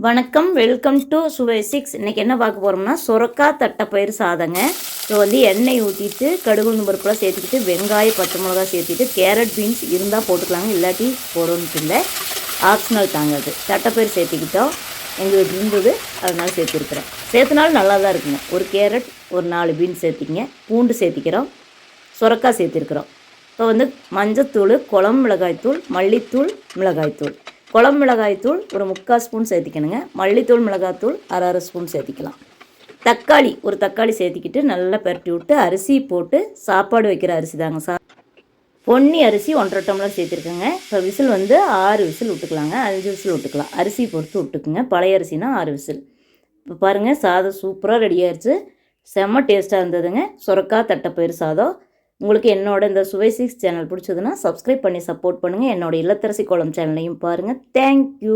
வணக்கம், welcome to சுவை 6. இன்றைக்கி என்ன பார்க்க போகிறோம்னா சுரக்காய் தட்டைப்பயிறு சாதங்க. ஸோ எண்ணெய் ஊற்றிட்டு கடுகு உளுந்து பருப்புலாம் சேர்த்துக்கிட்டு வெங்காயம் பச்சை மிளகா சேர்த்துட்டு கேரட் பீன்ஸ் இருந்தால் போட்டுக்கலாங்க, இல்லாட்டி போடணுன்ட்டு இல்லை, ஆப்ஷனல் தாங்க. அது தட்டைப்பயிறு சேர்த்துக்கிட்டோம், எங்கள் வீட்டில் இருந்தது அதனால சேர்த்துருக்குறேன். சேர்த்துனாலும் நல்லா தான் இருக்குங்க. ஒரு கேரட் ஒரு 4 பீன்ஸ் சேர்த்திங்க, பூண்டு சேர்த்திக்கிறோம், சுரக்காய் சேர்த்துருக்குறோம். இப்போ மஞ்சத்தூள், குழம்பு மிளகாய்த்தூள், மல்லித்தூள், மிளகாய்த்தூள். குழம்பு மிளகாய்த்தூள் ஒரு 3/4 ஸ்பூன் சேர்த்திக்கணுங்க. மல்லித்தூள் மிளகாய்த்தூள் அரை ஸ்பூன் சேர்த்திக்கலாம். தக்காளி ஒரு தக்காளி சேர்த்திக்கிட்டு நல்லா பரட்டி விட்டு அரிசி போட்டு, சாப்பாடு வைக்கிற அரிசி தாங்க, பொன்னி அரிசி 1.5 டம்ளர் சேர்த்துருக்கேங்க. இப்போ விசில் 6 விசில் விட்டுக்கலாங்க, 5 விசில் விட்டுக்கலாம், அரிசி பொறுத்து விட்டுக்குங்க. பழைய அரிசினா 6 விசில். இப்போ பாருங்கள், சாதம் சூப்பராக ரெடி ஆயிடுச்சு. செம்ம டேஸ்ட்டாக இருந்ததுங்க சுரக்காய் தட்டைப்பயிறு சாதம். உங்களுக்கு என்னோட இந்த சுவை 6 சேனல் பிடிச்சதுன்னா சப்ஸ்கிரைப் பண்ணி சப்போர்ட் பண்ணுங்கள். என்னோட இல்லத்தரசி கோலம் சேனலையும் பாருங்கள். தேங்க்யூ.